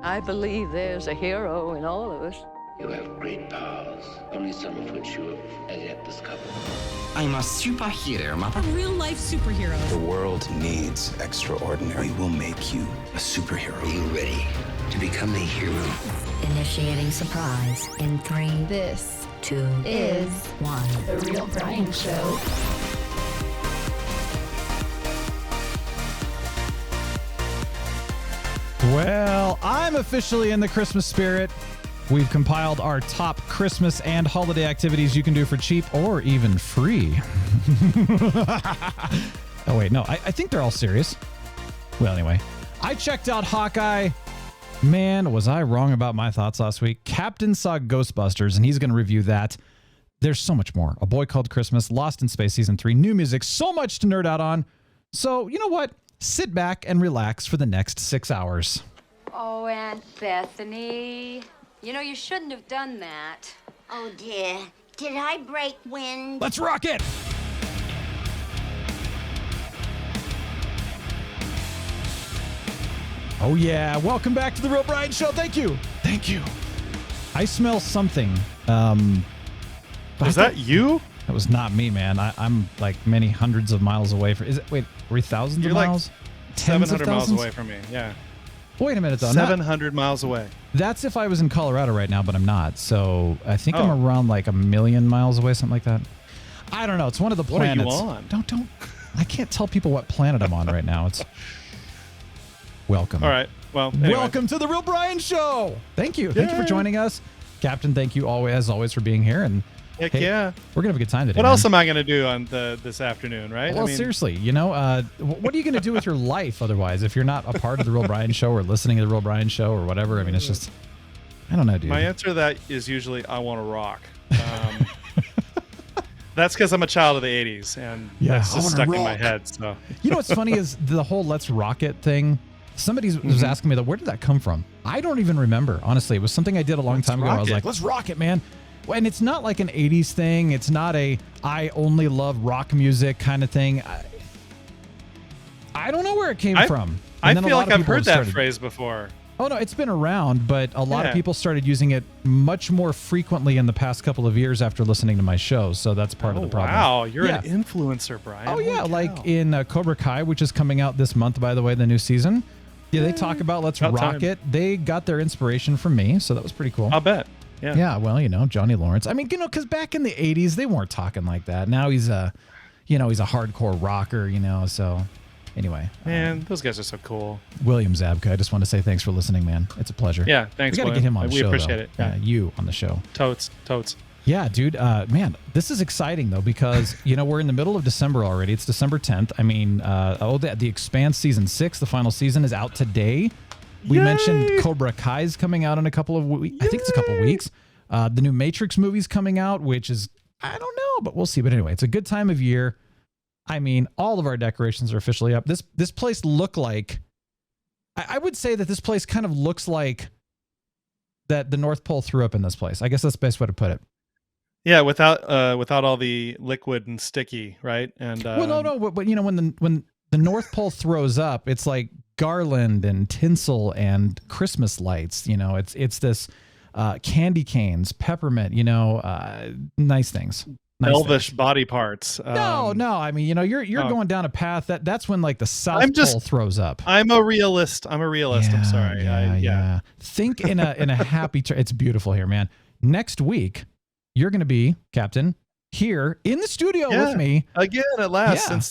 I believe there's a hero in all of us. You have great powers, only some of which you have as yet discovered. I'm a superhero, mother. A real-life superhero. The world needs extraordinary. We will make you a superhero. Are you ready to become a hero? Initiating surprise in 3, This 2, is 1. The Real Brian Show. Well, I'm officially in the Christmas spirit. We've compiled our top Christmas and holiday activities you can do for cheap or even free. Oh, wait, no, I think they're all serious. Well, anyway, I checked out Hawkeye. Man, was I wrong about my thoughts last week. Captain saw Ghostbusters, and he's going to review that. There's so much more. A Boy Called Christmas, Lost in Space Season 3, new music, so much to nerd out on. So, you know what? Sit back and relax for the next 6 hours. Oh, Aunt Bethany. You know, you shouldn't have done that. Oh, dear. Did I break wind? Let's rock it! Oh, yeah. Welcome back to The Real Brian Show. Thank you. Thank you. I smell something. Was that you? That was not me, man. I'm like many hundreds of miles away from... Wait, are we thousands You're of like miles? 700 miles away from me, yeah. Wait a minute, though. 700 miles away. That's if I was in Colorado right now, but I'm not. So I think I'm around like 1 million miles away, something like that. I don't know. It's one of the planets. What are you on? Don't. I can't tell people what planet I'm on right now. It's... Welcome. All right. Well, anyway. Welcome to The Real Brian Show. Thank you. Thank you for joining us. Captain, thank you as always for being here. And heck hey, yeah. We're going to have a good time today. What else am I going to do on this afternoon, right? Well, seriously, you know, what are you going to do with your life otherwise if you're not a part of The Real Brian Show or listening to The Real Brian Show or whatever? I mean, it's just, I don't know, dude. My answer to that is usually I want to rock. That's because I'm a child of the 80s, and that's just stuck in my head. So you know what's funny is the whole "Let's Rock It" thing. Somebody was asking me, where did that come from? I don't even remember. Honestly, it was something I did a long time ago. I was like, let's rock it, man. And it's not like an 80s thing. It's not I only love rock music kind of thing. I don't know where it came from. I feel like I've heard that phrase before. Oh, no, it's been around, but a lot of people started using it much more frequently in the past couple of years after listening to my show. So that's part of the problem. Wow, you're an influencer, Brian. Oh, yeah, like in Cobra Kai, which is coming out this month, by the way, the new season. Yeah, they talk about Let's Rock It. They got their inspiration from me, so that was pretty cool. I'll bet. Yeah. Yeah, well, you know, Johnny Lawrence. I mean, you know, because back in the 80s, they weren't talking like that. Now he's a hardcore rocker, you know, so anyway. Man, those guys are so cool. William Zabka, I just want to say thanks for listening, man. It's a pleasure. Yeah, thanks, We got to get him on the show, We appreciate it. Yeah, you on the show. Totes. Yeah, dude. Man, this is exciting, though, because, you know, we're in the middle of December already. It's December 10th. I mean, the Expanse Season 6, the final season, is out today. We mentioned Cobra Kai's coming out in a couple of weeks. I think it's a couple of weeks. The new Matrix movie's coming out, which is, I don't know, but we'll see. But anyway, it's a good time of year. I mean, all of our decorations are officially up. This place looked like, I would say that this place kind of looks like that the North Pole threw up in this place. I guess that's the best way to put it. Yeah, without all the liquid and sticky, right? And well, no, but you know, when the North Pole throws up, it's like garland and tinsel and Christmas lights. You know, it's this candy canes, peppermint. You know, nice things. Elvish body parts. No. I mean, you know, you're going down a path that's when like the South Pole throws up. I'm a realist. Yeah, I'm sorry. Yeah. Think in a happy. It's beautiful here, man. Next week, you're going to be, Captain, here in the studio with me again at last since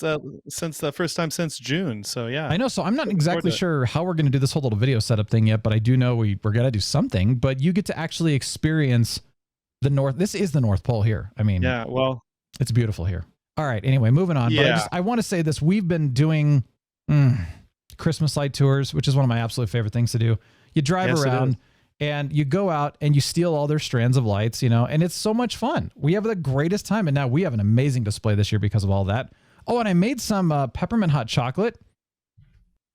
the first time since June. So yeah, I know. So I'm not exactly sure how we're going to do this whole little video setup thing yet, but I do know we're going to do something. But you get to actually experience the North. This is the North Pole here. I mean, yeah, well, it's beautiful here. All right. Anyway, moving on. Yeah. But I want to say this. We've been doing Christmas light tours, which is one of my absolute favorite things to do. You drive around and you go out and you steal all their strands of lights, you know, and it's so much fun. We have the greatest time. And now we have an amazing display this year because of all that. Oh, and I made some peppermint hot chocolate.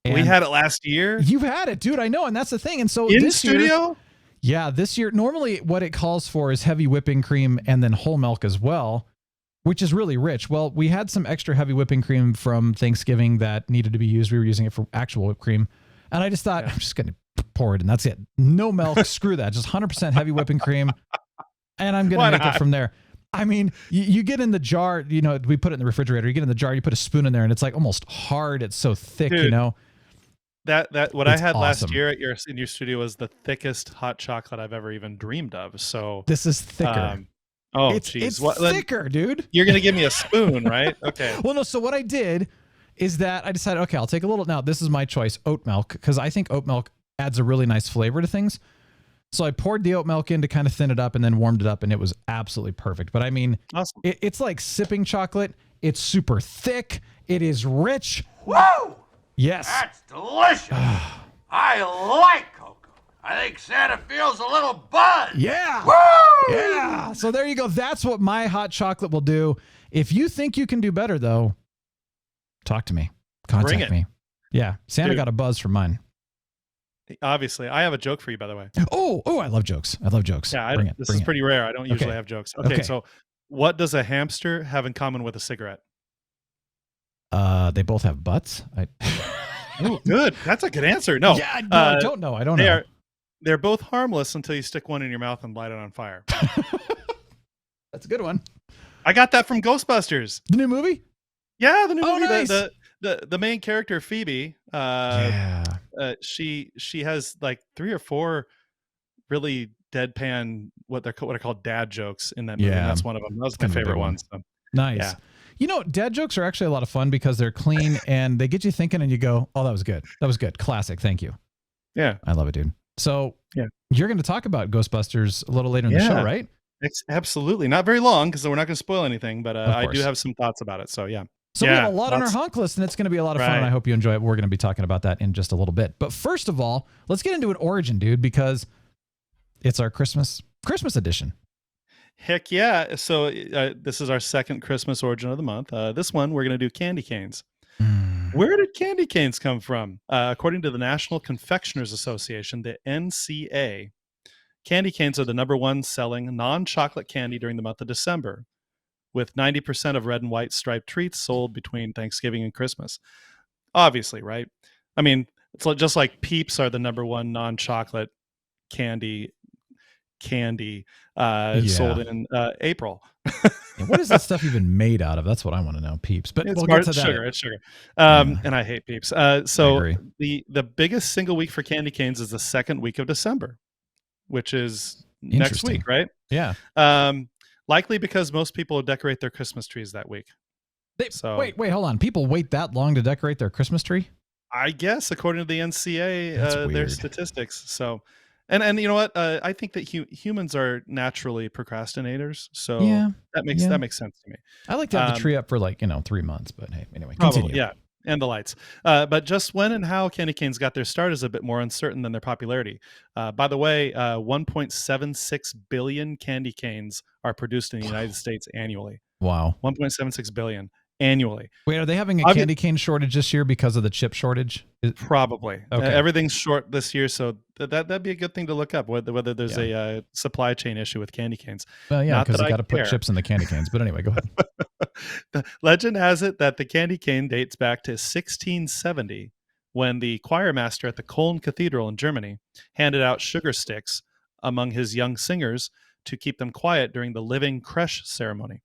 We had it last year. You've had it, dude. I know. And that's the thing. And so in this studio? Yeah, this year, normally what it calls for is heavy whipping cream and then whole milk as well, which is really rich. Well, we had some extra heavy whipping cream from Thanksgiving that needed to be used. We were using it for actual whipped cream. And I just thought, I'm just going to pour it in. That's it. No milk. Screw that. Just 100% heavy whipping cream. And I'm going Why to make not? it from there. I mean, you get in the jar, we put it in the refrigerator. You get in the jar, you put a spoon in there, and it's like almost hard. It's so thick, Dude, That what It's I had awesome. last year in your studio was the thickest hot chocolate I've ever even dreamed of. So This is thicker. It's thicker, dude. You're gonna give me a spoon, right? Okay. Well, no. So what I did is that I decided, okay, I'll take a little. Now this is my choice, oat milk, because I think oat milk adds a really nice flavor to things. So I poured the oat milk in to kind of thin it up, and then warmed it up, and it was absolutely perfect. But I mean, awesome. It's like sipping chocolate. It's super thick. It is rich. Whoa! Yes. That's delicious. I like cocoa. I think Santa feels a little buzz. Yeah. Woo! Yeah. So there you go. That's what my hot chocolate will do. If you think you can do better, though, talk to me. Contact me. Yeah. Santa got a buzz from mine. Obviously, I have a joke for you, by the way. Oh, I love jokes. Yeah, this is pretty rare. I don't usually have jokes. Okay, so what does a hamster have in common with a cigarette? They both have butts. Oh, good. That's a good answer. No, yeah, I don't know. I don't know. They're both harmless until you stick one in your mouth and light it on fire. That's a good one. I got that from Ghostbusters. The new movie? Yeah, the new movie. Nice. The main character Phoebe. She has like 3 or 4 really deadpan what are called dad jokes in that movie. Yeah, and that's one of them. That was my favorite one. So. Nice. Yeah. Dad jokes are actually a lot of fun because they're clean and they get you thinking, and you go, "Oh, that was good. That was good. Classic. Thank you." Yeah, I love it, dude. So yeah, you're going to talk about Ghostbusters a little later in the show, right? Absolutely. Not very long because we're not going to spoil anything, but I do have some thoughts about it. So yeah. So we have a lot on our honk list, and it's going to be a lot of fun, and I hope you enjoy it. We're going to be talking about that in just a little bit. But first of all, let's get into an origin, dude, because it's our Christmas edition. Heck yeah. So this is our second Christmas origin of the month. This one, we're going to do candy canes. Where did candy canes come from? According to the National Confectioners Association, the NCA, candy canes are the #1 selling non-chocolate candy during the month of December, with 90% of red and white striped treats sold between Thanksgiving and Christmas. Obviously, right? I mean, it's just like Peeps are the #1 non-chocolate candy sold in April. What is that stuff even made out of? That's what I want to know. Peeps, but it's we'll get to that. Sugar. It's sugar, and I hate Peeps. So the biggest single week for candy canes is the second week of December, which is next week, right? Yeah. Likely because most people decorate their Christmas trees that week. Wait, hold on. People wait that long to decorate their Christmas tree? I guess according to the NCA, their statistics. So. And you know what? I think that humans are naturally procrastinators, so that makes sense to me. I like to have the tree up for 3 months, but hey, anyway, probably, continue. Yeah, and the lights. But just when and how candy canes got their start is a bit more uncertain than their popularity. By the way, 1.76 billion candy canes are produced in the United States annually. Wow, 1.76 billion annually. Wait, are they having a candy cane shortage this year because of the chip shortage? Probably. Okay. Everything's short this year, so that'd be a good thing to look up, whether there's a supply chain issue with candy canes. Well, yeah, because you got to put chips in the candy canes. But anyway, go ahead. The legend has it that the candy cane dates back to 1670, when the choir master at the Cologne Cathedral in Germany handed out sugar sticks among his young singers to keep them quiet during the living creche ceremony.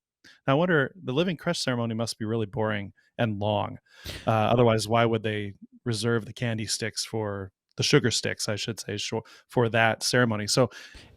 Now, I wonder, the living creche ceremony must be really boring and long. Otherwise, why would they reserve the candy sticks for the sugar sticks, I should say, for that ceremony? So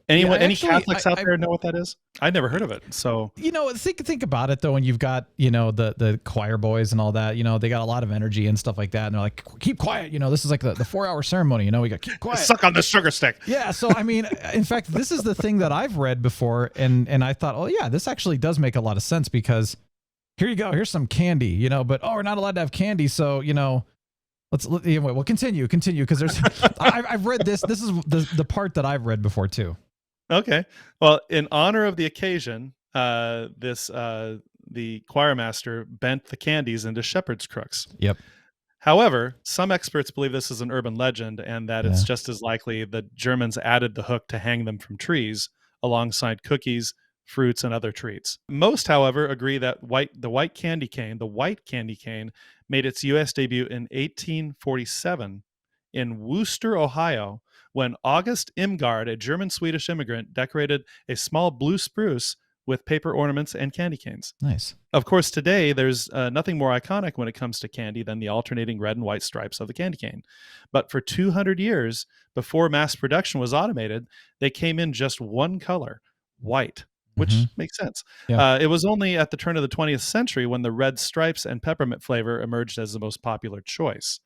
any Catholics out there know what that is? I'd never heard of it. So think about it though, when you've got the choir boys and all that, they got a lot of energy and stuff like that, and they're like, keep quiet, this is like the 4-hour ceremony, we got keep quiet, suck on the sugar stick. Yeah. So I mean, in fact, this is the thing that I've read before, and I thought, oh yeah, this actually does make a lot of sense, because here you go, here's some candy, but we're not allowed to have candy, so we'll continue because there's I've read this is the part that I've read before too. Okay. Well, in honor of the occasion, the choir master bent the candies into shepherd's crooks. Yep. However, some experts believe this is an urban legend, and that it's just as likely the Germans added the hook to hang them from trees alongside cookies, fruits, and other treats. Most, however, agree that the white candy cane made its U.S. debut in 1847 in Wooster, Ohio, when August Imgard, a German-Swedish immigrant, decorated a small blue spruce with paper ornaments and candy canes. Nice. Of course, today there's nothing more iconic when it comes to candy than the alternating red and white stripes of the candy cane. But for 200 years, before mass production was automated, they came in just one color, white, which makes sense. Yeah. It was only at the turn of the 20th century when the red stripes and peppermint flavor emerged as the most popular choice.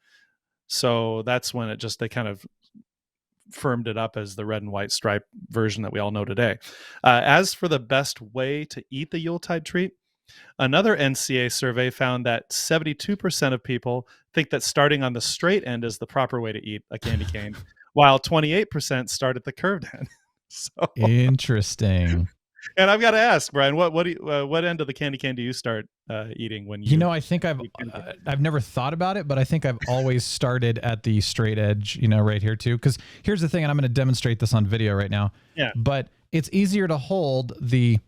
So that's when they kind of firmed it up as the red and white stripe version that we all know today. As for the best way to eat the Yuletide treat, another NCA survey found that 72% of people think that starting on the straight end is the proper way to eat a candy cane, while 28% start at the curved end. So interesting. And I've got to ask, Brian, what end of the candy cane do you start eating when you? I think I've never thought about it, but I think I've always started at the straight edge, right here too. Because here's the thing, and I'm going to demonstrate this on video right now. Yeah. But it's easier to hold the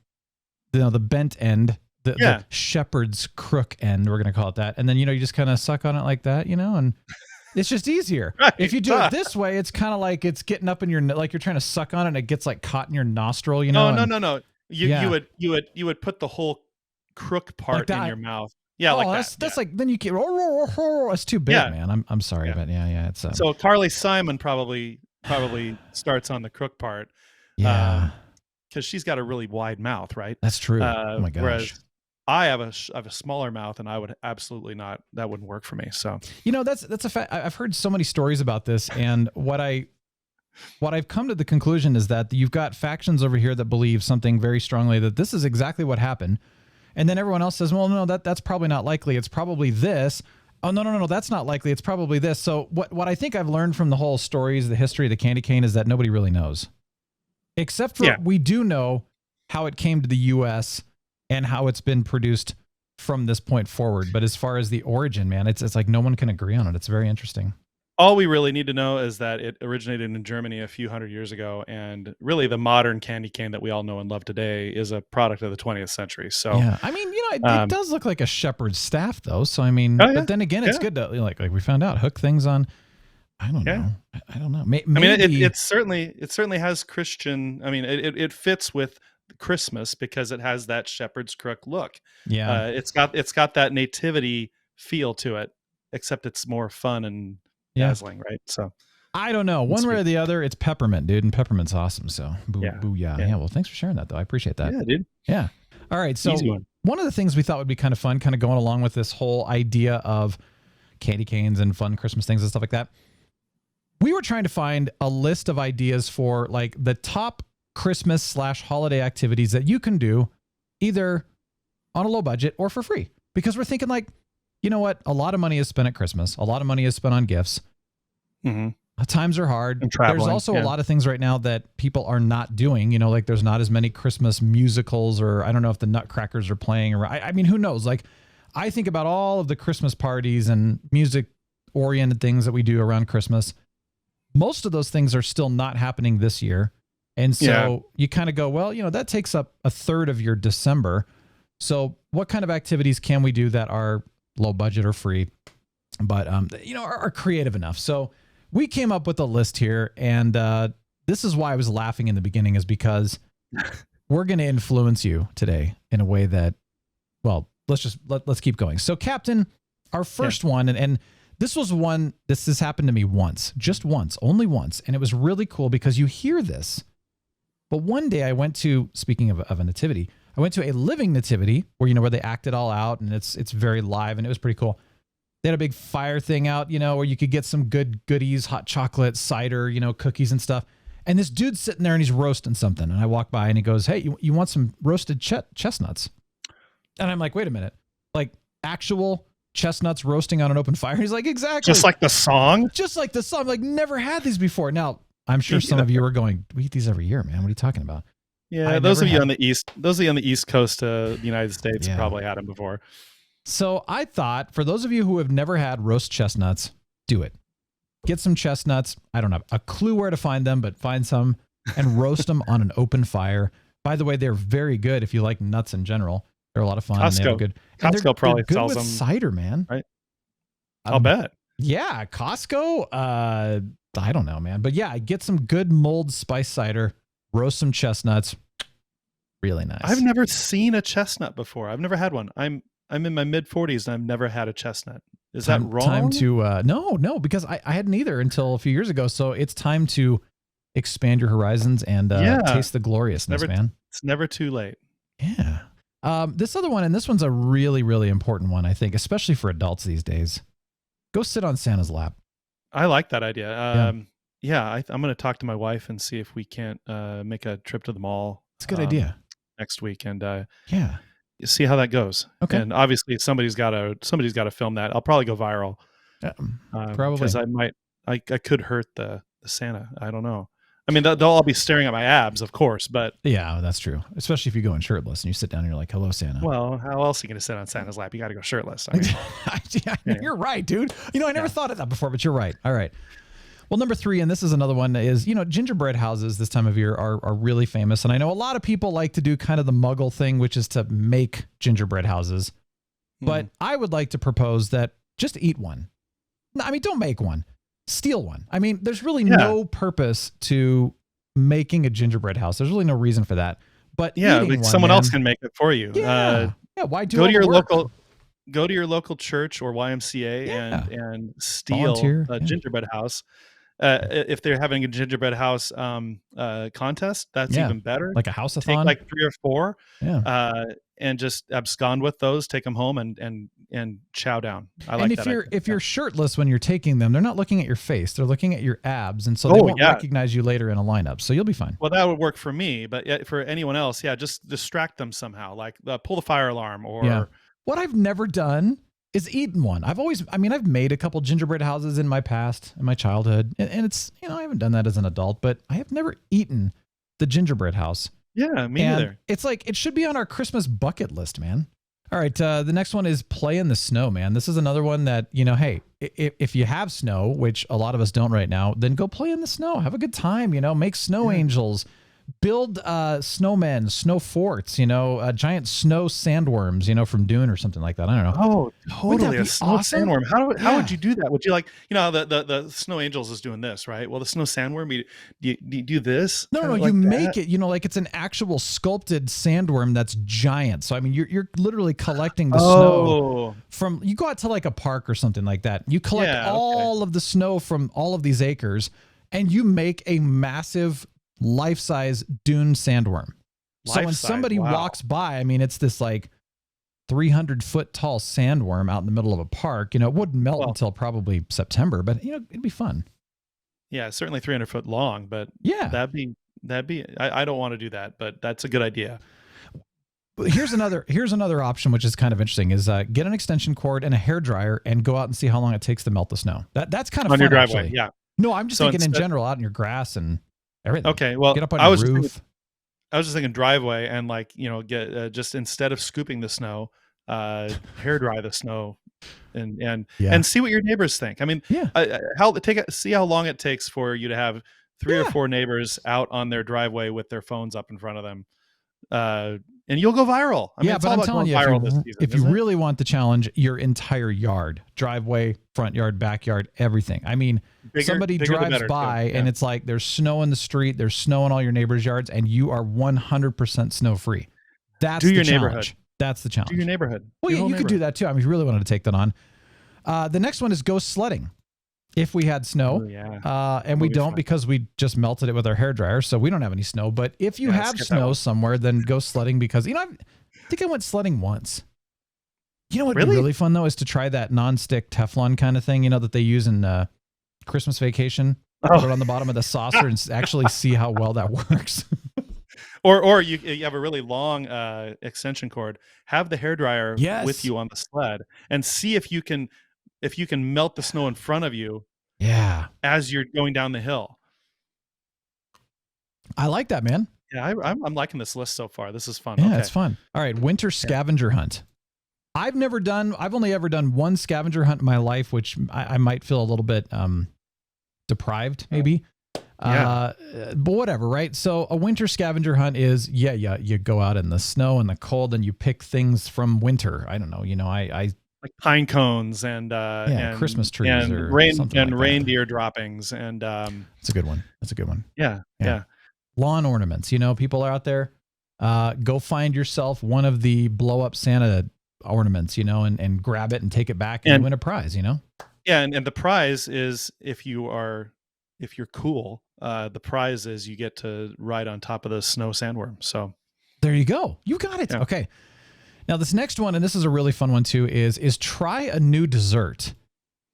bent end, the shepherd's crook end, we're going to call it that, and then you just kind of suck on it like that, and it's just easier. Right. If you do it this way, it's kind of like it's getting up in your, like you're trying to suck on it and it gets like caught in your nostril, No. You would put the whole crook part like in your mouth. Yeah, like that's like, then you can't, it's too big, man. I'm sorry, but it's so Carly Simon probably starts on the crook part. Yeah. Because she's got a really wide mouth, right? That's true. Oh my gosh. Whereas I have a smaller mouth, and I would absolutely not. That wouldn't work for me. So that's a fact. I've heard so many stories about this, and what I've come to the conclusion is that you've got factions over here that believe something very strongly that this is exactly what happened, and then everyone else says, well, no, that's probably not likely. It's probably this. Oh no, that's not likely. It's probably this. So what I think I've learned from the whole stories, the history of the candy cane, is that nobody really knows, except for we do know how it came to the U.S. and how it's been produced from this point forward. But as far as the origin, man, it's like no one can agree on it. It's very interesting. All we really need to know is that it originated in Germany a few hundred years ago, and really the modern candy cane that we all know and love today is a product of the 20th century. So yeah, I mean, it does look like a shepherd's staff, though. So I mean, but then again, it's good to like we found out, hook things on. I don't know. I don't know. Maybe, it certainly has Christian. I mean, it fits with Christmas because it has that shepherd's crook look. Yeah, it's got that nativity feel to it, except it's more fun and dazzling, right? So I don't know, one way or the other. It's peppermint, dude, and peppermint's awesome. So booyah. Well, thanks for sharing that, though. I appreciate that. Yeah, dude. Yeah. All right. So one of the things we thought would be kind of fun, kind of going along with this whole idea of candy canes and fun Christmas things and stuff like that, we were trying to find a list of ideas for like the top Christmas / holiday activities that you can do either on a low budget or for free, because we're thinking like, you know what? A lot of money is spent at Christmas. A lot of money is spent on gifts. Times are hard. There's also a lot of things right now that people are not doing, like there's not as many Christmas musicals, or I don't know if the Nutcrackers are playing, or I mean, who knows? Like I think about all of the Christmas parties and music oriented things that we do around Christmas. Most of those things are still not happening this year. And so you kind of go, well, that takes up a third of your December. So what kind of activities can we do that are low budget or free, but, are creative enough? So we came up with a list here, and this is why I was laughing in the beginning, is because we're going to influence you today in a way that, well, let's keep going. So Captain, our first one, and this has happened to me once, just once, only once. And it was really cool because you hear this. But one day I went to, speaking of a nativity, I went to a living nativity where, where they act it all out, and it's very live, and it was pretty cool. They had a big fire thing out, where you could get some good goodies, hot chocolate, cider, cookies and stuff. And this dude's sitting there and he's roasting something. And I walk by and he goes, hey, you want some roasted chestnuts? And I'm like, wait a minute, like actual chestnuts roasting on an open fire? He's like, exactly. Just like the song? Just like the song. Like, never had these before. Now, I'm sure some of you are going, we eat these every year, man. What are you talking about? Yeah, those of you on the East Coast of the United States probably had them before. So I thought, for those of you who have never had roast chestnuts, do it. Get some chestnuts. I don't have a clue where to find them, but find some and roast them on an open fire. By the way, they're very good if you like nuts in general. They're a lot of fun. Costco probably good sells with them. cider, man. Right? I'll bet. Yeah, Costco. I don't know, man. But yeah, get some good mulled spice cider, roast some chestnuts. Really nice. I've never seen a chestnut before. I've never had one. I'm in my mid 40s and I've never had a chestnut. Is that wrong? Time to no, because I hadn't either until a few years ago. So it's time to expand your horizons and taste the gloriousness, man. It's never too late. Yeah. This other one, and this one's a really, really important one, I think, especially for adults these days. Go sit on Santa's lap. I like that idea. I'm going to talk to my wife and see if we can't make a trip to the mall. It's a good idea. Next week, and see how that goes. Okay. And obviously, somebody's got to film that. I'll probably go viral. Probably, because I could hurt the Santa. I don't know. I mean, they'll all be staring at my abs, of course, but yeah, that's true. Especially if you go in shirtless and you sit down and you're like, "Hello, Santa." Well, how else are you going to sit on Santa's lap? You got to go shirtless. I mean, You're right, dude. I never thought of that before, but you're right. All right. Well, number 3, and this is another one, is, gingerbread houses this time of year are really famous. And I know a lot of people like to do kind of the muggle thing, which is to make gingerbread houses. But I would like to propose that just eat one. I mean, don't make one. Steal one. I mean, there's really no purpose to making a gingerbread house. There's really no reason for that. But someone else can make it for you. Yeah. Why do go to your work? Go to your local church or YMCA and steal Volunteer. a gingerbread house. If they're having a gingerbread house contest, that's even better. Like a house-a-thon? Take like 3 or 4 and just abscond with those, take them home and chow down. I like that. And if you're shirtless when you're taking them, they're not looking at your face, they're looking at your abs, and so they won't recognize you later in a lineup, so you'll be fine. Well, that would work for me, but for anyone else, just distract them somehow, like pull the fire alarm or What I've never done is eaten one. I've made a couple gingerbread houses in my past, in my childhood, and it's, I haven't done that as an adult, but I have never eaten the gingerbread house. Yeah, me neither. It's like, it should be on our Christmas bucket list, man. All right, the next one is play in the snow, man. This is another one that, hey, if you have snow, which a lot of us don't right now, then go play in the snow. Have a good time, make snow angels. Build snowmen, snow forts, giant snow sandworms, from Dune or something like that. I don't know. Oh, totally. A snow sandworm. How would you do that? Would you the snow angels is doing this, right? Well, the snow sandworm, you do this? No, you make it, like it's an actual sculpted sandworm that's giant. So, I mean, you're literally collecting the snow from, you go out to like a park or something like that. You collect all of the snow from all of these acres and you make a massive life-size Dune sandworm. So when somebody walks by, I mean, it's this like 300-foot tall sandworm out in the middle of a park. It wouldn't melt until probably September, but it'd be fun. Yeah, certainly 300-foot long, but that'd be. I don't want to do that, but that's a good idea. Here's another option, which is kind of interesting: is get an extension cord and a hairdryer and go out and see how long it takes to melt the snow. That's kind of on fun, your driveway. Actually. Yeah. No, I'm just thinking in general, out in your grass and everything. Okay, well, get up on your roof. I was just thinking driveway and get just instead of scooping the snow, hair dry the snow, and see what your neighbors think. I mean, see how long it takes for you to have 3 or 4 neighbors out on their driveway with their phones up in front of them, and you'll go viral. I mean, it's all but I'm about telling going you, viral this season, if you really want the challenge, your entire yard, driveway, front yard, backyard, everything. I mean, somebody drives by and it's like there's snow in the street, there's snow in all your neighbors' yards, and you are 100% snow free. That's the challenge. That's the challenge. Do your neighborhood. Well, you could do that too. I mean, if you really wanted to take that on. The next one is go sledding. If we had snow, and we don't because we just melted it with our hairdryer, so we don't have any snow. But if you have snow somewhere, then go sledding because, I think I went sledding once. You know what would be really fun, though, is to try that non-stick Teflon kind of thing, that they use in Christmas Vacation. Put it on the bottom of the saucer and actually see how well that works. Or you have a really long extension cord. Have the hairdryer with you on the sled and see if you can melt the snow in front of you as you're going down the hill. I like that, man. Yeah, I'm liking this list so far. This is fun. Yeah, it's fun. All right, winter scavenger hunt. I've only ever done one scavenger hunt in my life, which I might feel a little bit deprived, maybe. But whatever, right? So a winter scavenger hunt is, you go out in the snow and the cold and you pick things from winter. I don't know, I like pine cones and Christmas trees and or something like that. reindeer droppings and It's a good one. That's a good one. Yeah. Lawn ornaments. People are out there. Go find yourself one of the blow up Santa ornaments, and grab it and take it back and win a prize. Yeah, and the prize is if you're cool, the prize is you get to ride on top of the snow sandworm. So there you go. You got it. Yeah. Okay. Now this next one, and this is a really fun one too, is try a new dessert.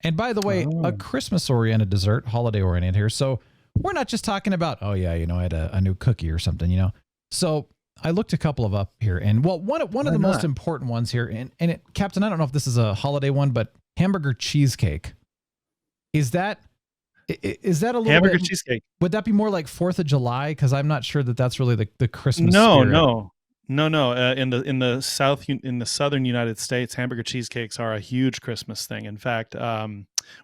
And by the way, a Christmas-oriented dessert, holiday-oriented here. So we're not just talking about, I had a new cookie or something, So I looked a couple of up here, and one of the most important ones here, and Captain, I don't know if this is a holiday one, but hamburger cheesecake. Is that a little hamburger cheesecake? Would that be more like 4th of July? Because I'm not sure that's really the Christmas. No. In the southern United States, hamburger cheesecakes are a huge Christmas thing. In fact,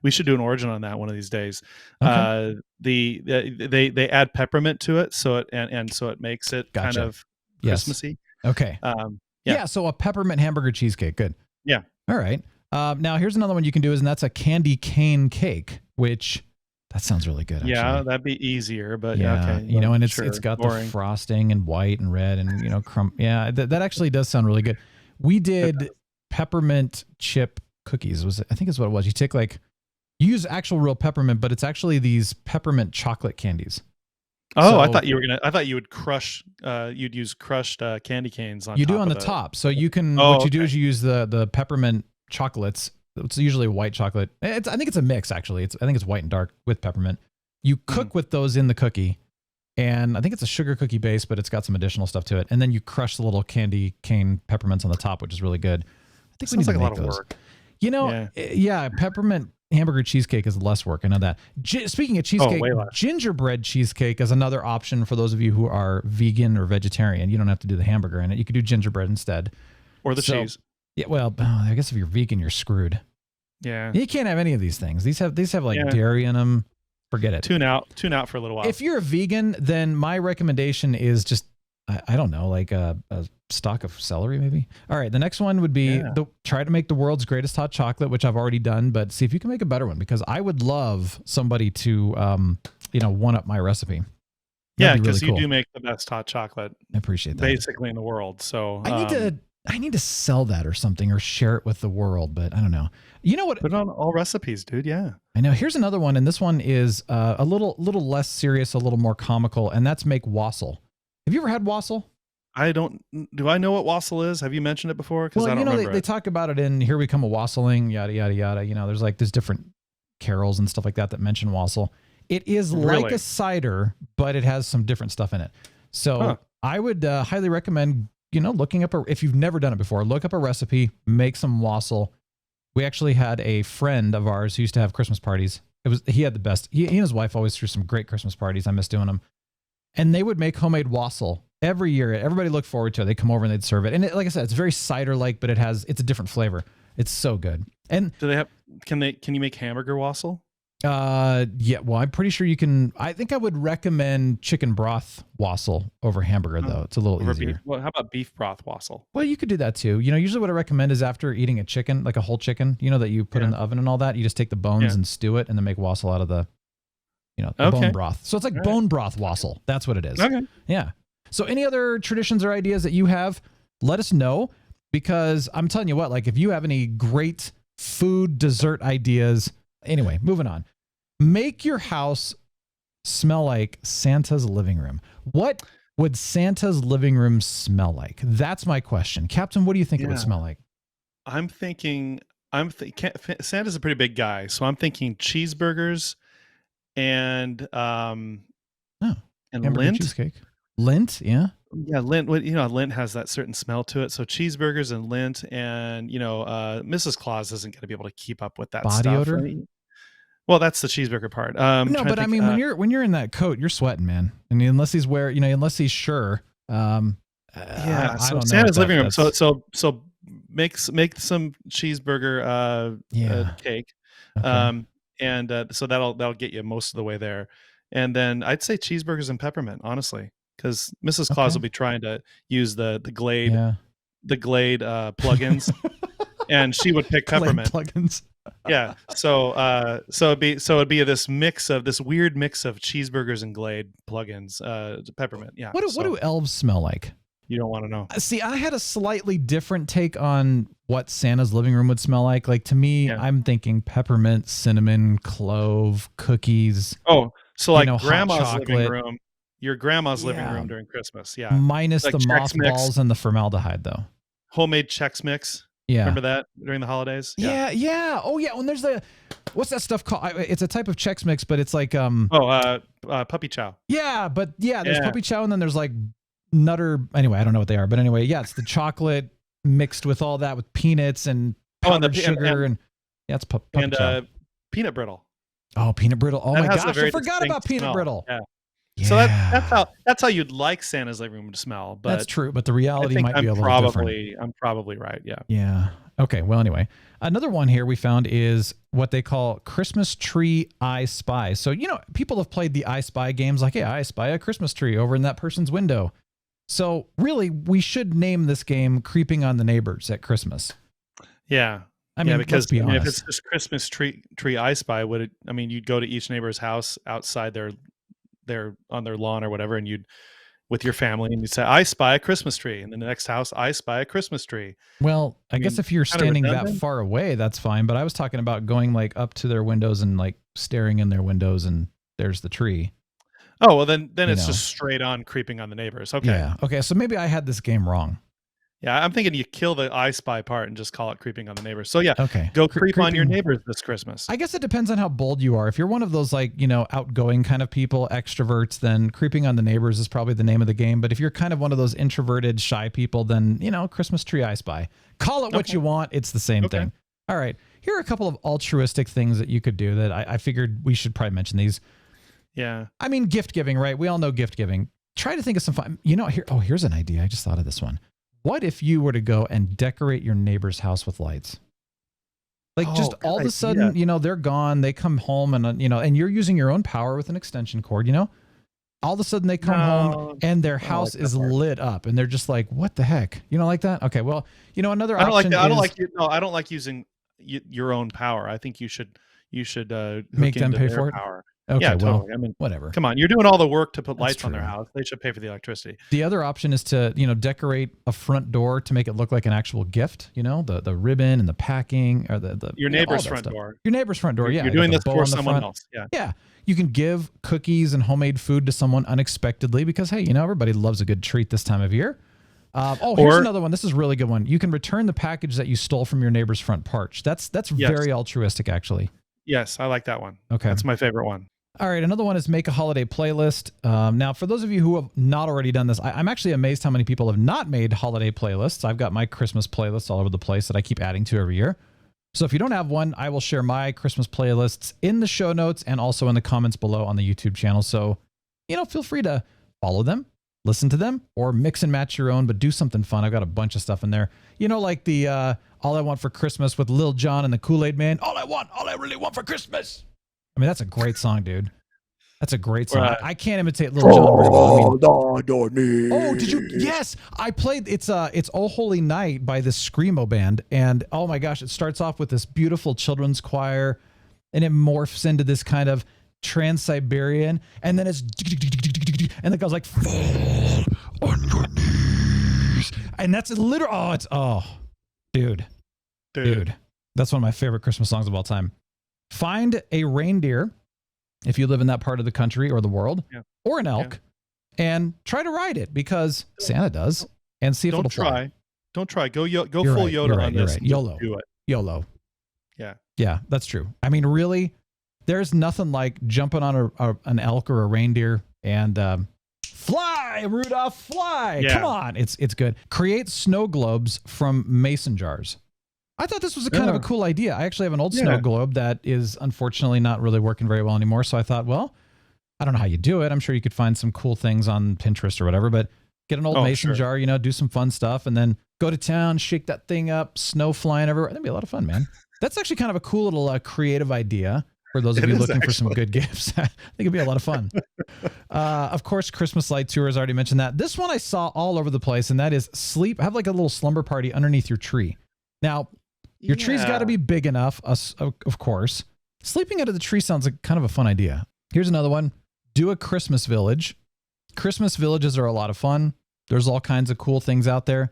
we should do an origin on that one of these days. Okay. They add peppermint to it, so it makes it kind of Christmassy. Okay. Yeah. So a peppermint hamburger cheesecake. Good. Yeah. All right. Now here's another one you can do, and that's a candy cane cake, which that sounds really good. Actually. Yeah, that'd be easier, but yeah, okay. And it's got the frosting and white and red and crumb. Yeah, that actually does sound really good. We did peppermint chip cookies. I think is what it was. You use actual real peppermint, but it's actually these peppermint chocolate candies. Oh, so, I thought you would crush. You'd use crushed candy canes on. You do on the top, so you can. What you do is you use the peppermint chocolates. It's usually white chocolate. I think it's a mix actually. I think it's white and dark with peppermint. You cook with those in the cookie, and I think it's a sugar cookie base, but it's got some additional stuff to it. And then you crush the little candy cane peppermints on the top, which is really good. I think sounds like a lot of work. Yeah, peppermint hamburger cheesecake is less work. I know that. Speaking of cheesecake, gingerbread cheesecake is another option for those of you who are vegan or vegetarian. You don't have to do the hamburger in it. You could do gingerbread instead, or the cheese. Yeah, well, I guess if you're vegan, you're screwed. Yeah, you can't have any of these things. These have dairy in them. Forget it. Tune out for a little while. If you're a vegan, then my recommendation is just I don't know, like a stalk of celery, maybe. All right, the next one would be try to make the world's greatest hot chocolate, which I've already done, but see if you can make a better one because I would love somebody to one up my recipe. That'd because really cool. You do make the best hot chocolate. I appreciate that. Basically in the world. So I need to sell that or something or share it with the world, but I don't know. You know what? Put it on all recipes, dude. Yeah. I know. Here's another one, and this one is a little less serious, a little more comical, and that's make wassail. Have you ever had wassail? I don't. Do I know what wassail is? Have you mentioned it before? Because I don't remember. They talk about it in Here We Come a Wassailing, yada yada yada. There's different carols and stuff like that mention wassail. It is like a cider, but it has some different stuff in it. So I would highly recommend. Looking up if you've never done it before, look up a recipe, make some wassail. We actually had a friend of ours who used to have Christmas parties. He had the best. He and his wife always threw some great Christmas parties. I miss doing them. And they would make homemade wassail every year. Everybody looked forward to it. They'd come over and they'd serve it. And like I said, it's very cider-like, but it's a different flavor. It's so good. And do they have? Can you make hamburger wassail? Yeah, well, I'm pretty sure you can. I think I would recommend chicken broth wassail over hamburger, though. It's a little easier. Beef. Well, how about beef broth wassail? Well, you could do that too. Usually what I recommend is after eating a chicken, like a whole chicken, that you put in the oven and all that, you just take the bones and stew it and then make wassail out of the bone broth. So it's like bone broth wassail. That's what it is. Okay. Yeah. So any other traditions or ideas that you have, let us know, because I'm telling you what, like if you have any great food, dessert ideas. Anyway, moving on. Make your house smell like Santa's living room. What would Santa's living room smell like? That's my question. Captain, what do you think it would smell like? I'm thinking Santa's a pretty big guy, so I'm thinking cheeseburgers and lint. Cheesecake. Lint, yeah. Yeah, lint. Lint has that certain smell to it. So cheeseburgers and lint, and Mrs. Claus isn't going to be able to keep up with that body stuff. odor. Right? Well, that's the cheeseburger part. No, but I mean, when you're in that coat, you're sweating, man. I mean, unless he's sure. Yeah. So Santa's living room. So make some cheeseburger cake, so that'll get you most of the way there. And then I'd say cheeseburgers and peppermint, honestly. Because Mrs. Claus will be trying to use the Glade plugins. and she would pick Clay Peppermint. plugins. Yeah. So it'd be this weird mix of cheeseburgers and Glade plugins. Peppermint. Yeah. What do elves smell like? You don't want to know. See, I had a slightly different take on what Santa's living room would smell like. Like to me, I'm thinking peppermint, cinnamon, clove, cookies. Oh, so like hot grandma's living chocolate. room, your grandma's living room during Christmas. Yeah. Minus Like the Chex Mix. mothballs and the formaldehyde, though. Homemade Chex Mix. Yeah. Remember that during the holidays? Yeah. Oh, yeah. When there's what's that stuff called? It's a type of Chex Mix, but it's like Puppy Chow. Yeah, but there's Puppy Chow, and then there's like Nutter. Anyway, I don't know what they are, but anyway, it's the chocolate mixed with all that with peanuts and powdered sugar and it's Puppy Chow. Peanut brittle. Oh, peanut brittle. Oh That my has a gosh, very I forgot about distinct peanut smell. brittle. Yeah. So that's how you'd like Santa's living room to smell. But that's true, but the reality I think might be a little different. I'm probably right. Yeah. Yeah. Okay. Well, anyway, another one here we found is what they call Christmas tree I Spy. So, people have played the I Spy games like, hey, I spy a Christmas tree over in that person's window. So really, we should name this game Creeping on the Neighbors at Christmas. Yeah. I mean, because let's be honest. if it's just Christmas tree I Spy, you'd go to each neighbor's house outside their on their lawn or whatever, and you'd with your family, and you'd say, I spy a Christmas tree. And in the next house, I spy a Christmas tree. Well, I guess if you're standing that far away, that's fine. But I was talking about going like up to their windows and like staring in their windows, and there's the tree. Oh, well, then it's just straight on creeping on the neighbors. Okay. Yeah. Okay. So maybe I had this game wrong. Yeah, I'm thinking you kill the I Spy part and just call it creeping on the neighbors. So yeah, okay. Go creep on your neighbors this Christmas. I guess it depends on how bold you are. If you're one of those like, outgoing kind of people, extroverts, then creeping on the neighbors is probably the name of the game. But if you're kind of one of those introverted, shy people, then, Christmas tree I Spy. Call it what you want. It's the same thing. All right. Here are a couple of altruistic things that you could do that I figured we should probably mention these. Yeah. I mean, gift giving, right? We all know gift giving. Try to think of some fun. Here's an idea. I just thought of this one. What if you were to go and decorate your neighbor's house with lights? Like just all of a sudden, they're gone. They come home and, and you're using your own power with an extension cord, all of a sudden they come home and their house is lit up and they're just like, what the heck? You don't like that? Okay. Well, another option I don't like using your own power. I think you should make them pay for it. Power. Okay, yeah, well, totally. I mean, whatever. Come on, you're doing all the work to put lights on their house. They should pay for the electricity. The other option is to, decorate a front door to make it look like an actual gift. The ribbon and the packing or your neighbor's front door. Your neighbor's front door. Yeah, you're doing this for someone else. Yeah, yeah. You can give cookies and homemade food to someone unexpectedly because hey, everybody loves a good treat this time of year. Here's another one. This is a really good one. You can return the package that you stole from your neighbor's front porch. That's very altruistic, actually. Yes, I like that one. Okay, that's my favorite one. All right, another one is make a holiday playlist. Now, for those of you who have not already done this, I'm actually amazed how many people have not made holiday playlists. I've got my Christmas playlists all over the place that I keep adding to every year. So if you don't have one, I will share my Christmas playlists in the show notes and also in the comments below on the YouTube channel. So, feel free to follow them, listen to them, or mix and match your own, but do something fun. I've got a bunch of stuff in there. Like the All I Want for Christmas with Lil Jon and the Kool-Aid Man. All I really want for Christmas. I mean, that's a great song, dude. That's a great song. I can't imitate Lil Jon very well. Did you? Yes, I played. It's Oh Holy Night by this screamo band, and oh my gosh, it starts off with this beautiful children's choir, and it morphs into this kind of Trans-Siberian, and then it's and it goes like fall on your knees, and that's literally dude. That's one of my favorite Christmas songs of all time. Find a reindeer if you live in that part of the country or the world, or an elk, and try to ride it because Santa does, and see if it'll fly. Don't try. Go full Yoda on this. YOLO. Do it. YOLO. Yeah, that's true. I mean, really, there's nothing like jumping on an elk or a reindeer and fly, Rudolph, fly. Yeah. Come on, it's good. Create snow globes from mason jars. I thought this was a kind of a cool idea. I actually have an old snow globe that is unfortunately not really working very well anymore. So I thought, well, I don't know how you do it. I'm sure you could find some cool things on Pinterest or whatever, but get an old mason jar, do some fun stuff, and then go to town, shake that thing up, snow flying everywhere. That'd be a lot of fun, man. That's actually kind of a cool little creative idea for those of you looking for some good gifts. I think it'd be a lot of fun. Of course, Christmas light tours, I already mentioned that. This one I saw all over the place, and that is have like a little slumber party underneath your tree. Now, Your tree's got to be big enough, of course. Sleeping under the tree sounds like kind of a fun idea. Here's another one. Do a Christmas village. Christmas villages are a lot of fun. There's all kinds of cool things out there.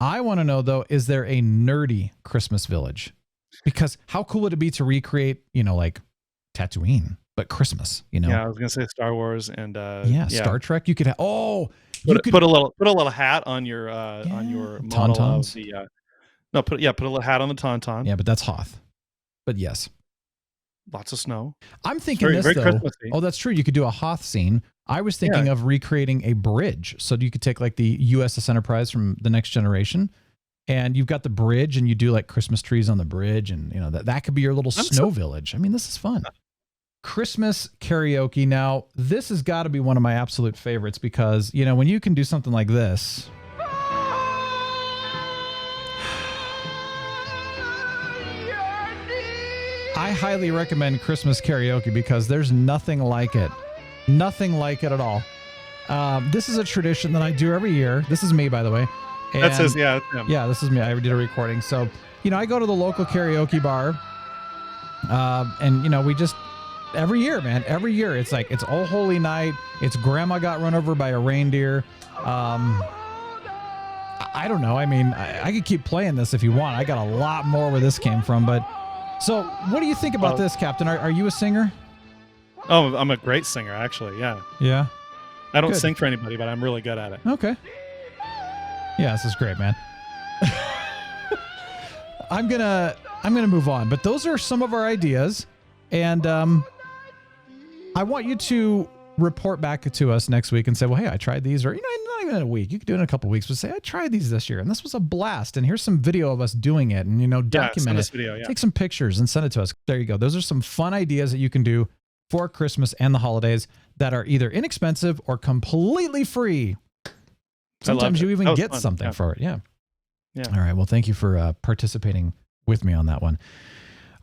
I want to know, though, is there a nerdy Christmas village? Because how cool would it be to recreate, like Tatooine, but Christmas, Yeah, I was going to say Star Wars and Star Trek. You could have, put a little hat on your model Tauntauns. of the put a little hat on the tauntaun. Yeah, but that's Hoth. But yes. Lots of snow. I'm thinking very though. Christmassy. Oh, that's true. You could do a Hoth scene. I was thinking of recreating a bridge. So you could take like the USS Enterprise from The Next Generation, and you've got the bridge, and you do like Christmas trees on the bridge, and that could be your little snow village. I mean, this is fun. Christmas karaoke. Now, this has got to be one of my absolute favorites because, when you can do something like this. I highly recommend Christmas karaoke because there's nothing like it. Nothing like it at all. This is a tradition that I do every year. This is me, by the way. And That's his, yeah. That's him. Yeah, this is me. I did a recording. So, I go to the local karaoke bar. And, we just, every year, man, every year, it's like, it's All Holy Night. It's Grandma Got Run Over by a Reindeer. I don't know. I mean, I could keep playing this if you want. I got a lot more where this came from, but... So, what do you think about this, Captain? Are you a singer? Oh, I'm a great singer, actually. Yeah. Yeah. I don't sing for anybody, but I'm really good at it. Okay. Yeah, this is great, man. I'm gonna move on, but those are some of our ideas, and I want you to report back to us next week and say, well, hey, I tried these, or not even in a week. You could do it in a couple of weeks, but say I tried these this year, and this was a blast. And here's some video of us doing it, and document it. Video, take some pictures and send it to us. There you go. Those are some fun ideas that you can do for Christmas and the holidays that are either inexpensive or completely free. Sometimes you even get something for it. Yeah. All right. Well, thank you for participating with me on that one.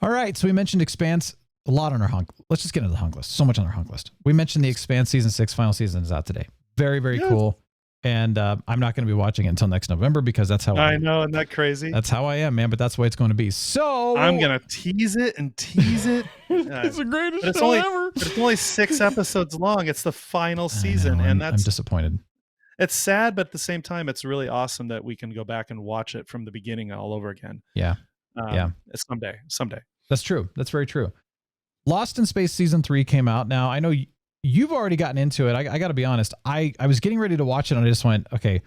All right. So we mentioned Expanse. A lot on our Honk. Let's just get into the Honk list. So much on our Honk list. We mentioned the Expanse season 6 final season is out today. Very, very cool. And I'm not going to be watching it until next November because that's how I know. Isn't that crazy? That's how I am, man. But that's the way it's going to be. So I'm going to tease it and tease it. It's the greatest show ever. It's only 6 episodes long. It's the final season. I know, and I'm disappointed. It's sad, but at the same time, it's really awesome that we can go back and watch it from the beginning all over again. Yeah. It's someday. That's true. That's very true. Lost in Space season 3 came out. Now I know you've already gotten into it. I got to be honest. I was getting ready to watch it and I just went, okay,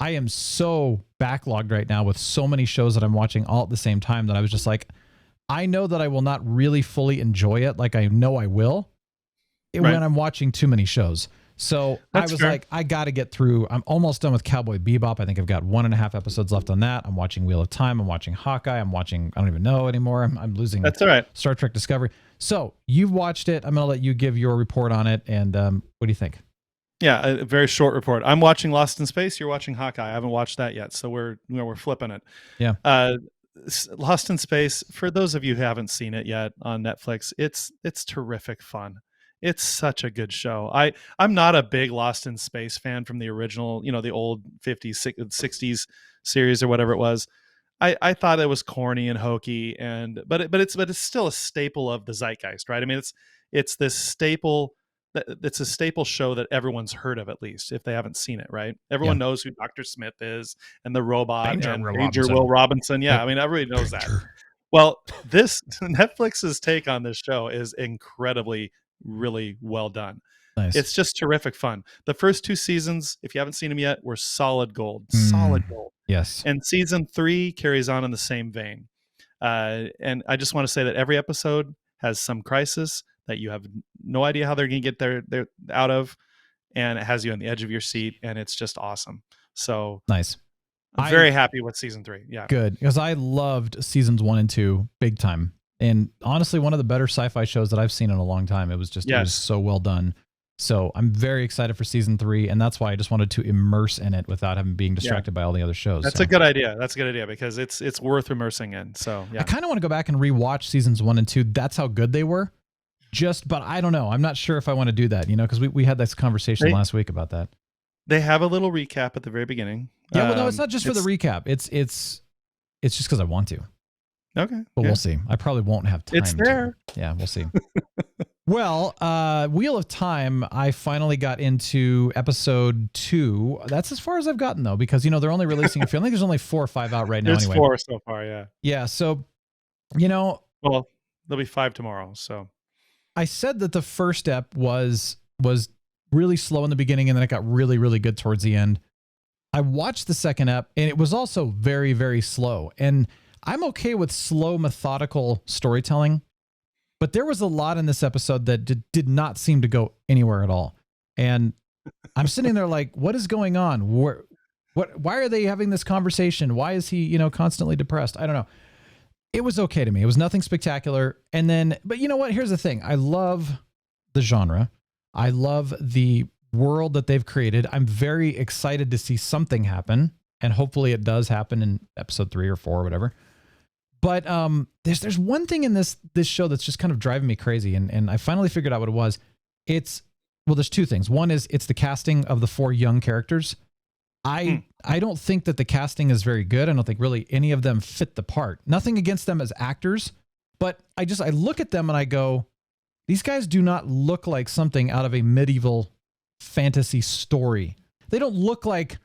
I am so backlogged right now with so many shows that I'm watching all at the same time that I was just like, I know that I will not really fully enjoy it. Like I know I will when I'm watching too many shows. So I was like, I got to get through. I'm almost done with Cowboy Bebop. I think I've got 1.5 episodes left on that. I'm watching Wheel of Time. I'm watching Hawkeye. I'm watching, I don't even know anymore. I'm losing. That's all right. Star Trek Discovery. So you've watched it. I'm going to let you give your report on it. And what do you think? Yeah, a very short report. I'm watching Lost in Space. You're watching Hawkeye. I haven't watched that yet. So we're flipping it. Yeah. Lost in Space, for those of you who haven't seen it yet on Netflix, it's terrific fun. It's such a good show. I'm not a big Lost in Space fan from the original, the old 50s, 60s series or whatever it was. I thought it was corny and hokey, but it's still a staple of the zeitgeist, right? I mean, it's this staple. It's a staple show that everyone's heard of, at least if they haven't seen it, right? Everyone knows who Dr. Smith is and the robot and Major Will Robinson. Yeah, I mean, everybody knows that. Well, Netflix's take on this show is incredibly, really well done. Nice. It's just terrific fun. The first 2 seasons, if you haven't seen them yet, were solid gold. Solid gold. Yes. And season 3 carries on in the same vein. And I just want to say that every episode has some crisis that you have no idea how they're going to get they're out of, and it has you on the edge of your seat, and it's just awesome. So nice. I'm very happy with season 3. Yeah. Good. Because I loved seasons 1 and 2 big time. And honestly, one of the better sci-fi shows that I've seen in a long time. It was just it was so well done. So I'm very excited for season 3, and that's why I just wanted to immerse in it without being distracted by all the other shows. That's a good idea. That's a good idea because it's worth immersing in. So yeah. I kind of want to go back and rewatch seasons 1 and 2. That's how good they were. But I don't know. I'm not sure if I want to do that, because we had this conversation last week about that. They have a little recap at the very beginning. Yeah, well, no, it's not just for the recap. It's just because I want to. Okay. But yeah. we'll see. I probably won't have time. It's there. Yeah, we'll see. Well, Wheel of Time, I finally got into episode 2. That's as far as I've gotten, though, because, they're only releasing a few. I think there's only 4 or 5 out right now. There's anyway. 4 so far, yeah. Yeah, so, Well, there'll be 5 tomorrow, so. I said that the first ep was really slow in the beginning, and then it got really, really good towards the end. I watched the second ep, and it was also very, very slow. And I'm okay with slow, methodical storytelling. But there was a lot in this episode that did not seem to go anywhere at all. And I'm sitting there like, what is going on? Why are they having this conversation? Why is he, constantly depressed? I don't know. It was okay to me. It was nothing spectacular. And then, but you know what? Here's the thing. I love the genre. I love the world that they've created. I'm very excited to see something happen. And hopefully it does happen in episode 3 or 4 or whatever. But there's one thing in this show that's just kind of driving me crazy, and I finally figured out what it was. There's 2 things. One is it's the casting of the 4 young characters. I don't think that the casting is very good. I don't think really any of them fit the part. Nothing against them as actors, but I look at them and I go, these guys do not look like something out of a medieval fantasy story. They don't look like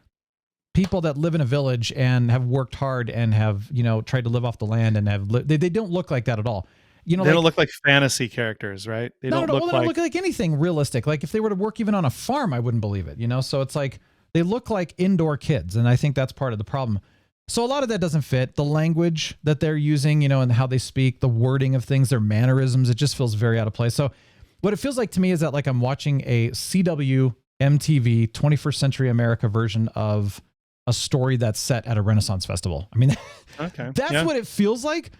people that live in a village and have worked hard and have, tried to live off the land and have they don't look like that at all. They don't look like fantasy characters, right? They don't look like anything realistic. Like if they were to work even on a farm, I wouldn't believe it, So it's like they look like indoor kids. And I think that's part of the problem. So a lot of that doesn't fit. The language that they're using, and how they speak, the wording of things, their mannerisms, it just feels very out of place. So what it feels like to me is that like I'm watching a CW MTV 21st Century America version of a story that's set at a Renaissance festival. I mean, okay. That's what it feels like.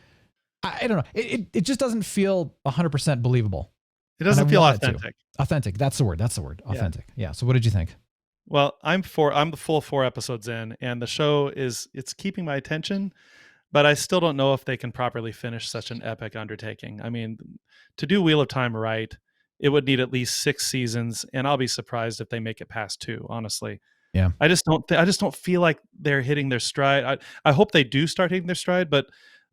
I don't know. It just doesn't feel 100% believable. It doesn't feel authentic. Authentic. That's the word. Authentic. Yeah. So what did you think? Well, I'm the full 4 episodes in, and the show it's keeping my attention, but I still don't know if they can properly finish such an epic undertaking. I mean, to do Wheel of Time right, it would need at least 6 seasons, and I'll be surprised if they make it past 2, honestly. Yeah, I just don't feel like they're hitting their stride. I hope they do start hitting their stride, but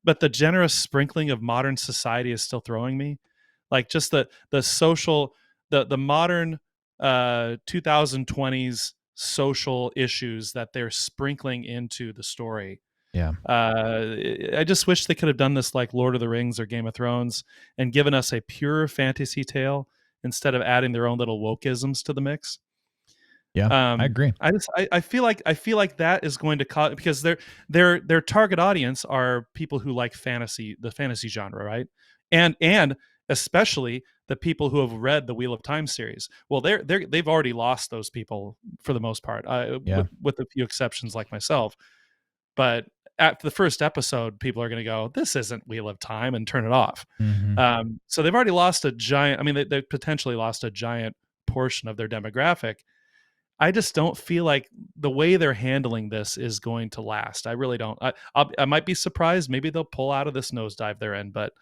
the generous sprinkling of modern society is still throwing me. Like just the social, the modern 2020s social issues that they're sprinkling into the story. Yeah. I just wish they could have done this like Lord of the Rings or Game of Thrones and given us a pure fantasy tale instead of adding their own little wokeisms to the mix. Yeah, I agree. I feel like that is going to cause, because their target audience are people who like the fantasy genre, right? And especially the people who have read the Wheel of Time series. Well, they've already lost those people for the most part, with a few exceptions like myself. But at the first episode, people are going to go, "This isn't Wheel of Time," and turn it off. Mm-hmm. So they've already lost a giant. I mean, they potentially lost a giant portion of their demographic. I just don't feel like the way they're handling this is going to last. I really don't. I might be surprised. Maybe they'll pull out of this nosedive they're in. But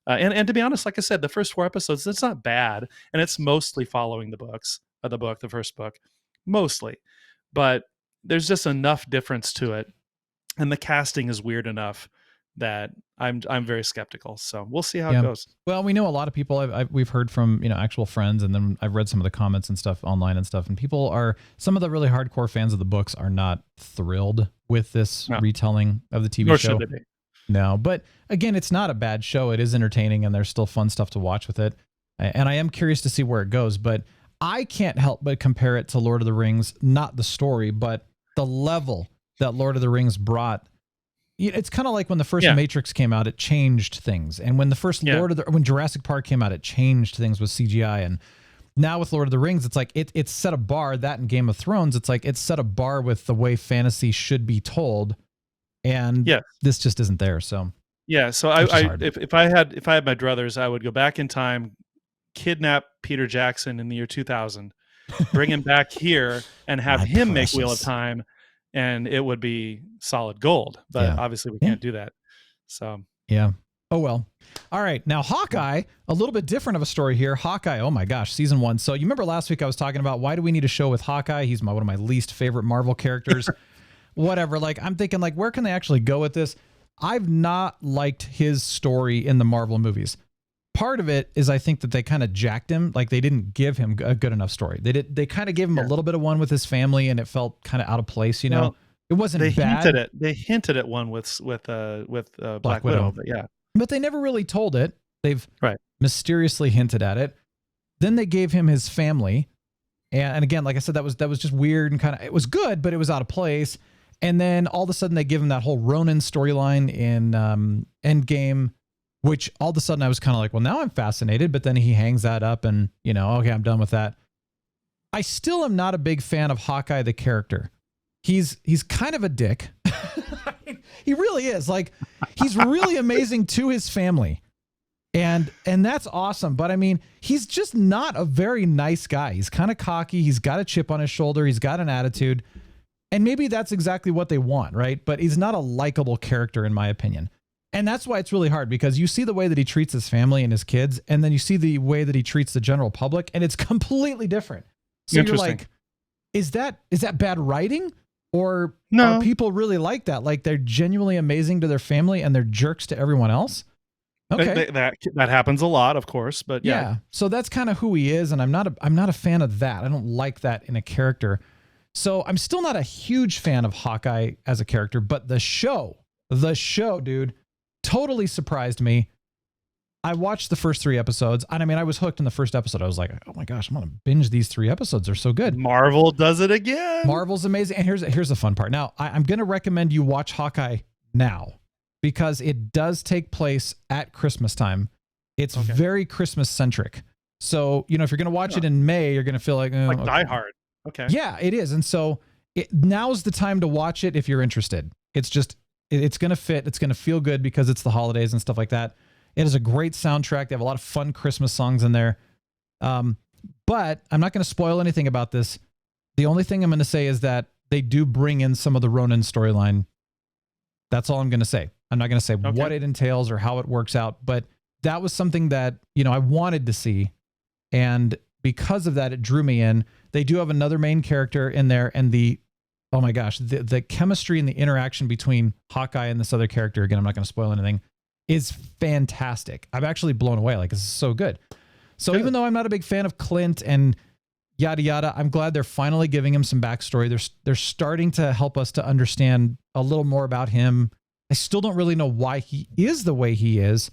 and to be honest, like I said, the first 4 episodes, it's not bad, and it's mostly following the first book, mostly. But there's just enough difference to it, and the casting is weird enough that I'm very skeptical. So we'll see how it goes. Well, we know a lot of people we've heard from, actual friends, and then I've read some of the comments and stuff online and stuff, and some of the really hardcore fans of the books are not thrilled with this retelling of the TV Nor show. should they be. No, but again, it's not a bad show. It is entertaining, and there's still fun stuff to watch with it. And I am curious to see where it goes, but I can't help but compare it to Lord of the Rings, not the story, but the level that Lord of the Rings brought. It's kind of like when the first Matrix came out, it changed things. And when the first when Jurassic Park came out, it changed things with CGI. And now with Lord of the Rings, it's like it's set a bar. That in Game of Thrones, it's like it's set a bar with the way fantasy should be told. And this just isn't there. So so if I had my druthers, I would go back in time, kidnap Peter Jackson in the year 2000, bring him back here, and have him make Wheel of Time. And it would be solid gold, but obviously we can't do that. So oh well. All right, now Hawkeye, a little bit different of a story here. Hawkeye, oh my gosh, season 1. So you remember last week I was talking about why do we need a show with Hawkeye? He's one of my least favorite Marvel characters. Whatever. Like I'm thinking, like where can they actually go with this? I've not liked his story in the Marvel movies. Part of it is I think that they kind of jacked him. Like they didn't give him a good enough story. They kind of gave him a little bit of one with his family, and it felt kind of out of place. You know, Well, it wasn't They bad. hinted at one with Black Widow, but yeah. But they never really told it. They've Right. mysteriously hinted at it. Then they gave him his family. And again, like I said, that was just weird and kind of, it was good, but it was out of place. And then all of a sudden they give him that whole Ronin storyline in Endgame, which all of a sudden I was kind of like, well, now I'm fascinated. But then he hangs that up and, you know, okay, I'm done with that. I still am not a big fan of Hawkeye, the character. He's kind of a dick. He really is. Like, he's really amazing to his family. And that's awesome. But I mean, he's just not a very nice guy. He's kind of cocky. He's got a chip on his shoulder. He's got an attitude. And maybe that's exactly what they want, right? But he's not a likable character, in my opinion. And that's why it's really hard, because you see the way that he treats his family and his kids, and then you see the way that he treats the general public, and it's completely different. So you're like, is that bad writing? Or are people really like that? Like they're genuinely amazing to their family and they're jerks to everyone else? Okay. That happens a lot, of course, but yeah. So that's kind of who he is, and I'm not a fan of that. I don't like that in a character. So I'm still not a huge fan of Hawkeye as a character, but the show, dude, totally surprised me. I watched the first 3 episodes, and I mean, I was hooked in the first episode. I was like, oh my gosh, I'm going to binge these 3 episodes. They're so good. Marvel does it again. Marvel's amazing. And here's the fun part. Now, I'm going to recommend you watch Hawkeye now, because it does take place at Christmas time. It's very Christmas centric. So, you know, if you're going to watch it in May, you're going to feel like Die Hard. Okay. Yeah, it is. And so now's the time to watch it if you're interested. It's just, it's going to fit. It's going to feel good because it's the holidays and stuff like that. It is a great soundtrack. They have a lot of fun Christmas songs in there. But I'm not going to spoil anything about this. The only thing I'm going to say is that they do bring in some of the Ronin storyline. That's all I'm going to say. I'm not going to say what it entails or how it works out, but that was something that, you know, I wanted to see. And because of that, it drew me in. They do have another main character in there, and oh my gosh, the chemistry and the interaction between Hawkeye and this other character, again, I'm not going to spoil anything, is fantastic. I'm actually blown away. Like, this is so good. So even though I'm not a big fan of Clint and yada yada, I'm glad they're finally giving him some backstory. They're starting to help us to understand a little more about him. I still don't really know why he is the way he is.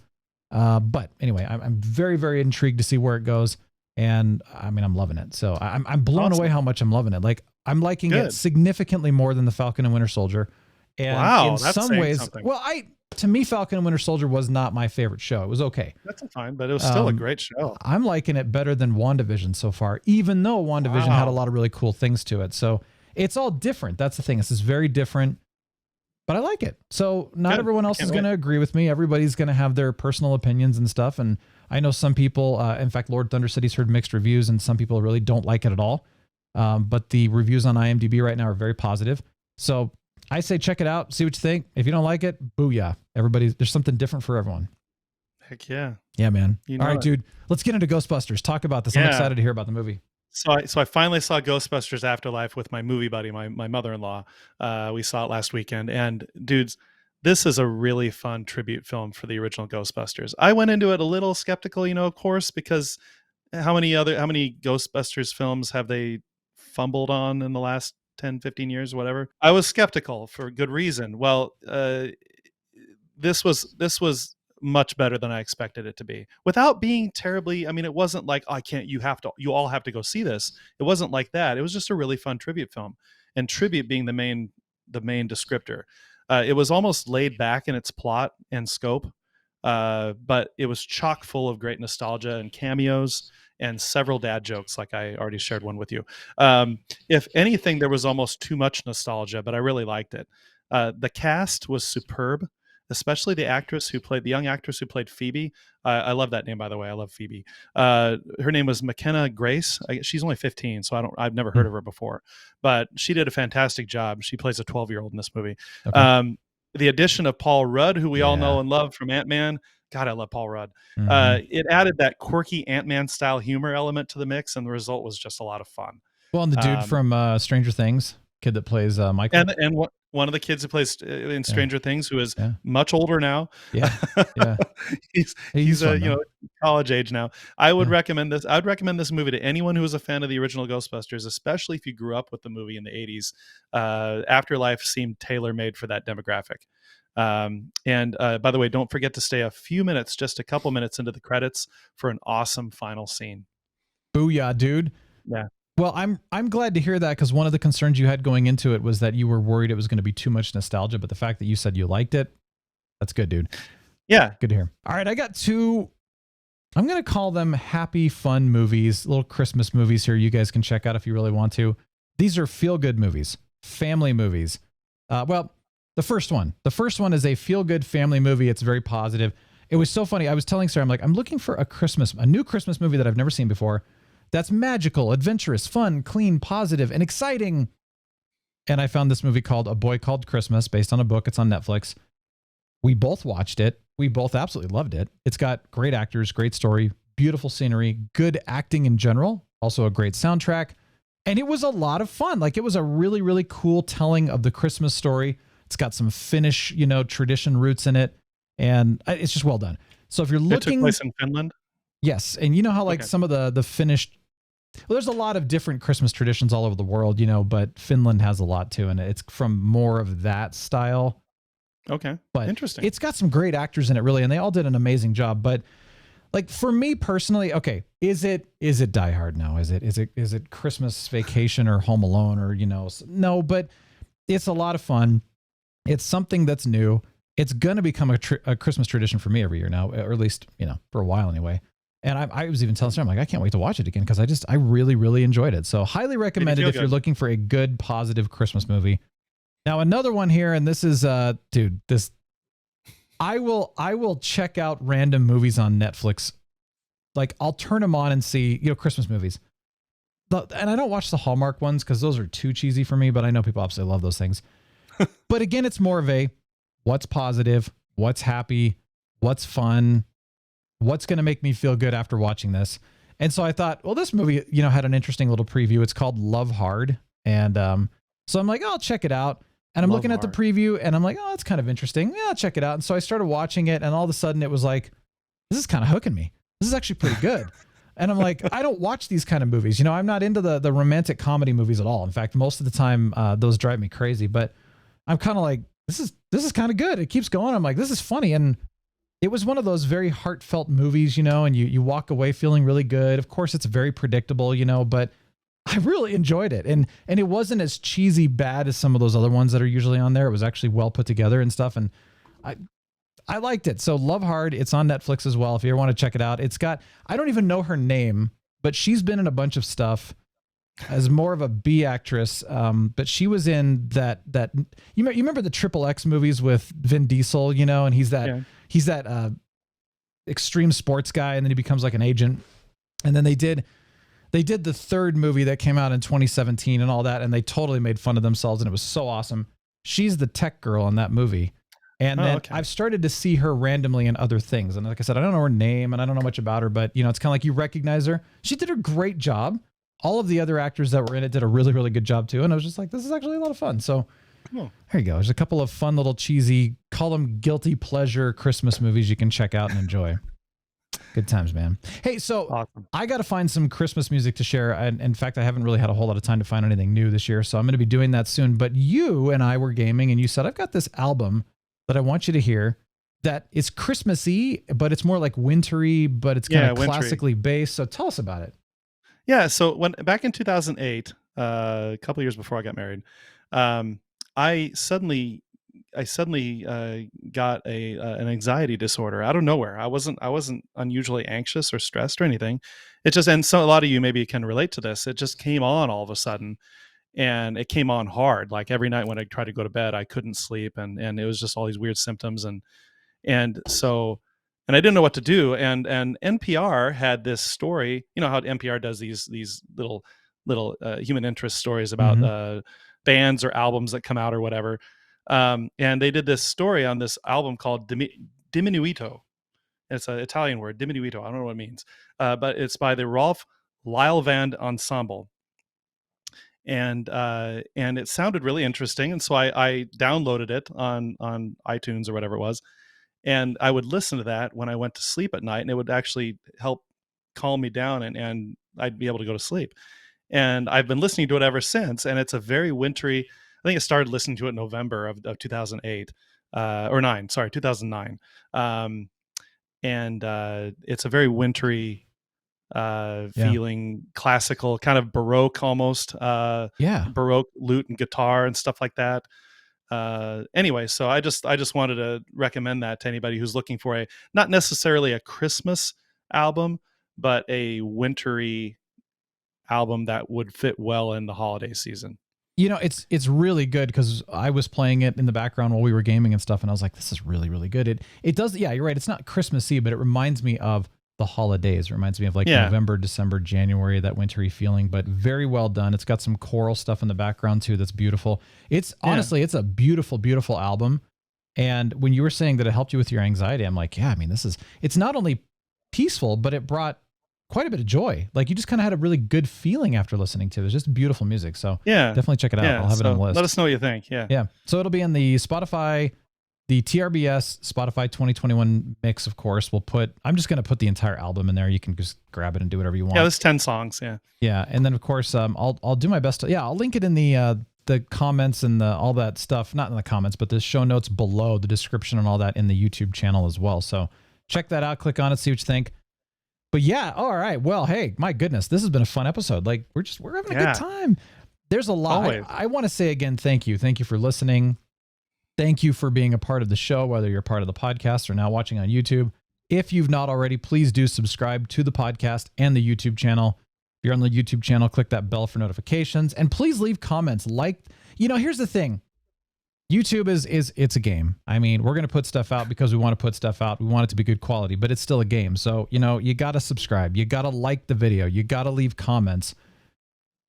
But anyway, I'm very, very intrigued to see where it goes. And I mean, I'm loving it. So I'm blown away how much I'm loving it. Like, I'm liking it significantly more than the Falcon and Winter Soldier. And in some ways, to me, Falcon and Winter Soldier was not my favorite show. It was okay. That's fine, but it was still a great show. I'm liking it better than WandaVision so far, even though WandaVision had a lot of really cool things to it. So it's all different. That's the thing. This is very different, but I like it. So not everyone else is going to agree with me. Everybody's going to have their personal opinions and stuff. And I know some people, in fact, Lord Thunder said he's heard mixed reviews, and some people really don't like it at all. But the reviews on IMDb right now are very positive. So I say check it out, see what you think. If you don't like it, booyah. There's something different for everyone. Heck yeah. Yeah, man. All right, dude. Let's get into Ghostbusters. Talk about this. I'm excited to hear about the movie. So I finally saw Ghostbusters Afterlife with my movie buddy, my mother-in-law. We saw it last weekend. And dudes, this is a really fun tribute film for the original Ghostbusters. I went into it a little skeptical, you know, of course, because how many Ghostbusters films have they fumbled on in the last 10, 15 years, whatever? I was skeptical for good reason. Well, this was much better than I expected it to be, without being terribly, I mean, it wasn't like, you all have to go see this. It wasn't like that. It was just a really fun tribute film, and tribute being the main descriptor. It was almost laid back in its plot and scope, but it was chock full of great nostalgia and cameos and several dad jokes, like I already shared one with you. If anything, there was almost too much nostalgia, but I really liked it. The cast was superb, especially the young actress who played Phoebe. I love that name, by the way. I love Phoebe. Her name was McKenna Grace. She's only 15, so I've never heard of her before, but she did a fantastic job. She plays a 12-year-old in this movie. Okay. The addition of Paul Rudd, who we all know and love from Ant-Man. God, I love Paul Rudd. It added that quirky Ant-Man style humor element to the mix, and the result was just a lot of fun. Well, and the dude from Stranger Things, kid that plays Michael. And one one of the kids who plays in Stranger Things, who is Yeah. much older now. Yeah. Yeah. he's fun, you though. know, college age now. I would Yeah. recommend this. I'd recommend this movie to anyone who is a fan of the original Ghostbusters, especially if you grew up with the movie in the 80s. Afterlife seemed tailor-made for that demographic. And by the way, don't forget to stay a few minutes, just a couple minutes into the credits for an awesome final scene. Booyah, dude. Yeah. Well, I'm glad to hear that, because one of the concerns you had going into it was that you were worried it was going to be too much nostalgia, but the fact that you said you liked it, that's good, dude. Yeah. Good to hear. All right, I got two, I'm going to call them happy, fun movies, little Christmas movies here you guys can check out if you really want to. These are feel-good movies, family movies. Well, the first one is a feel-good family movie. It's very positive. It was so funny. I was telling Sarah, I'm like, I'm looking for a new Christmas movie that I've never seen before. That's magical, adventurous, fun, clean, positive, and exciting. And I found this movie called A Boy Called Christmas, based on a book. It's on Netflix. We both watched it. We both absolutely loved it. It's got great actors, great story, beautiful scenery, good acting in general, also a great soundtrack. And it was a lot of fun. Like, it was a really, really cool telling of the Christmas story. It's got some Finnish, tradition roots in it. And it's just well done. So if you're looking... It took place in Finland? Yes. And you know how like some of the Finnish... Well, there's a lot of different Christmas traditions all over the world, but Finland has a lot too. And it's from more of that style. Okay. But interesting. It's got some great actors in it, really. And they all did an amazing job. But like, for me personally, okay, is it Die Hard? No. Is it Christmas Vacation or Home Alone or, no, but it's a lot of fun. It's something that's new. It's going to become a Christmas tradition for me every year now, or at least, for a while anyway. And I was even telling Sarah, I'm like, I can't wait to watch it again, because I really, really enjoyed it. So highly recommend it if you're looking for a good, positive Christmas movie. Now, another one here, and this is, dude, this, I will check out random movies on Netflix. Like, I'll turn them on and see, Christmas movies. And I don't watch the Hallmark ones because those are too cheesy for me, but I know people absolutely love those things. But again, it's more of a what's positive, what's happy, what's fun, what's going to make me feel good after watching this. And so I thought, well, this movie, had an interesting little preview. It's called Lovehard. And so I'm like, oh, I'll check it out. And I'm looking at the preview and I'm like, oh, it's kind of interesting. Yeah, I'll check it out. And so I started watching it, and all of a sudden it was like, this is kind of hooking me. This is actually pretty good. And I'm like, I don't watch these kind of movies. I'm not into the romantic comedy movies at all. In fact, most of the time, those drive me crazy. But I'm kind of like, this is kind of good. It keeps going. I'm like, this is funny. And it was one of those very heartfelt movies, and you walk away feeling really good. Of course, it's very predictable, but I really enjoyed it. And it wasn't as cheesy bad as some of those other ones that are usually on there. It was actually well put together and stuff. And I liked it. So Lovehard, it's on Netflix as well, if you ever want to check it out. It's got, I don't even know her name, but she's been in a bunch of stuff as more of a B actress. But she was in that you remember the Triple X movies with Vin Diesel, and he's that extreme sports guy, and then he becomes like an agent. And then they did the third movie that came out in 2017 and all that, and they totally made fun of themselves, and it was so awesome. She's the tech girl in that movie. And then I've started to see her randomly in other things. And like I said, I don't know her name and I don't know much about her, but it's kind of like you recognize her. She did a great job. All of the other actors that were in it did a really, really good job too. And I was just like, this is actually a lot of fun. So here you go. There's a couple of fun little cheesy, call them guilty pleasure Christmas movies you can check out and enjoy. Good times, man. Hey, so awesome. I got to find some Christmas music to share. And in fact, I haven't really had a whole lot of time to find anything new this year. So I'm going to be doing that soon. But you and I were gaming and you said, I've got this album that I want you to hear that is Christmassy, but it's more like wintry, but it's kind of classically based. So tell us about it. Yeah. So back in 2008, a couple of years before I got married, I suddenly got an anxiety disorder out of nowhere. I wasn't unusually anxious or stressed or anything. It just, and so a lot of you maybe can relate to this. It just came on all of a sudden. And it came on hard. Like every night when I tried to go to bed, I couldn't sleep, and it was just all these weird symptoms, and I didn't know what to do. And NPR had this story. You know how NPR does these little human interest stories about bands or albums that come out or whatever. And they did this story on this album called Diminuito. It's an Italian word, Diminuito. I don't know what it means, but it's by the Rolf Lislevand Ensemble. and it sounded really interesting, and so I downloaded it on iTunes or whatever it was, and I would listen to that when I went to sleep at night, and it would actually help calm me down, and I'd be able to go to sleep. And I've been listening to it ever since, and it's a very wintry. I think I started listening to it in November of 2008 or 2009, and it's a very wintry feeling, classical, kind of Baroque almost. Baroque lute and guitar and stuff like that. Anyway, so I just wanted to recommend that to anybody who's looking for not necessarily a Christmas album, but a wintry album that would fit well in the holiday season. It's really good because I was playing it in the background while we were gaming and stuff, and I was like, this is really, really good. It does, yeah, you're right. It's not Christmassy, but it reminds me of the holidays. It reminds me of November, December, January, that wintry feeling, but very well done. It's got some choral stuff in the background too that's beautiful. It's honestly, it's a beautiful, beautiful album. And when you were saying that it helped you with your anxiety, I'm like, yeah, I mean, it's not only peaceful, but it brought quite a bit of joy. Like, you just kind of had a really good feeling after listening to it. It's just beautiful music. So definitely check it out. I'll have it on the list. Let us know what you think. Yeah. So it'll be in the Spotify, the TRBS Spotify 2021 mix, of course. I'm just going to put the entire album in there. You can just grab it and do whatever you want. Yeah, there's 10 songs. Yeah. Yeah. And then of course, I'll do my best I'll link it in the comments and all that stuff, not in the comments, but the show notes below, the description and all that in the YouTube channel as well. So check that out, click on it, see what you think. But yeah, all right. Well, hey, my goodness, this has been a fun episode. Like, we're having a good time. There's a lot. I want to say again, thank you. Thank you for listening. Thank you for being a part of the show, whether you're part of the podcast or now watching on YouTube. If you've not already, please do subscribe to the podcast and the YouTube channel. If you're on the YouTube channel, click that bell for notifications, and please leave comments. Here's the thing. YouTube it's a game. I mean, we're going to put stuff out because we want to put stuff out. We want it to be good quality, but it's still a game. So, you got to subscribe. You got to like the video. You got to leave comments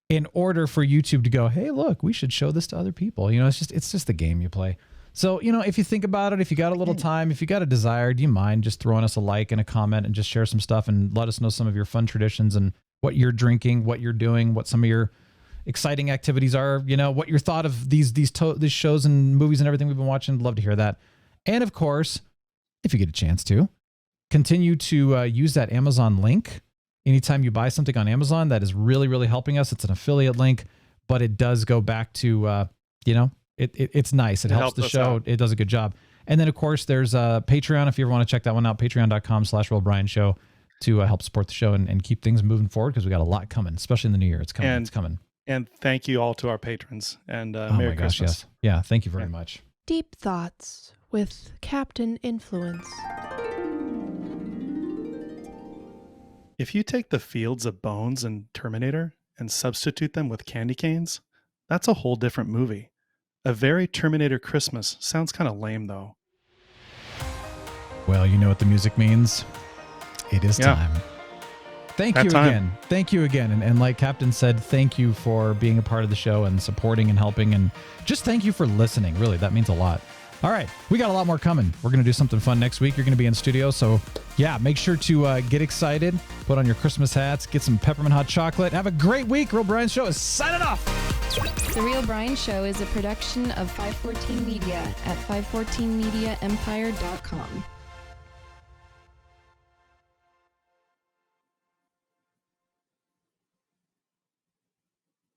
in order for YouTube to go, hey, look, we should show this to other people. It's just the game you play. So, if you think about it, if you got a little time, if you got a desire, do you mind just throwing us a like and a comment and just share some stuff and let us know some of your fun traditions and what you're drinking, what you're doing, what some of your exciting activities are, what your thought of these shows and movies and everything we've been watching. Love to hear that. And of course, if you get a chance to, continue to use that Amazon link. Anytime you buy something on Amazon, that is really, really helping us. It's an affiliate link, but it does go back to, it's nice. It helps the show. It does a good job. And then of course there's Patreon. If you ever want to check that one out, patreon.com/RealBrianShow to help support the show and keep things moving forward, because we got a lot coming, especially in the new year. It's coming. And thank you all to our patrons. And Merry Christmas. Yes. Yeah, thank you very much. Deep Thoughts with Captain Influence. If you take the fields of bones in Terminator and substitute them with candy canes, that's a whole different movie. A very Terminator Christmas. Sounds kind of lame, though. Well, you know what the music means. It is time. Thank you again. And like Captain said, thank you for being a part of the show and supporting and helping. And just thank you for listening. Really, that means a lot. All right. We got a lot more coming. We're going to do something fun next week. You're going to be in studio. So yeah, make sure to get excited. Put on your Christmas hats. Get some peppermint hot chocolate. Have a great week. Real Brian Show is signing off. The Real Brian Show is a production of 514 Media at 514mediaempire.com.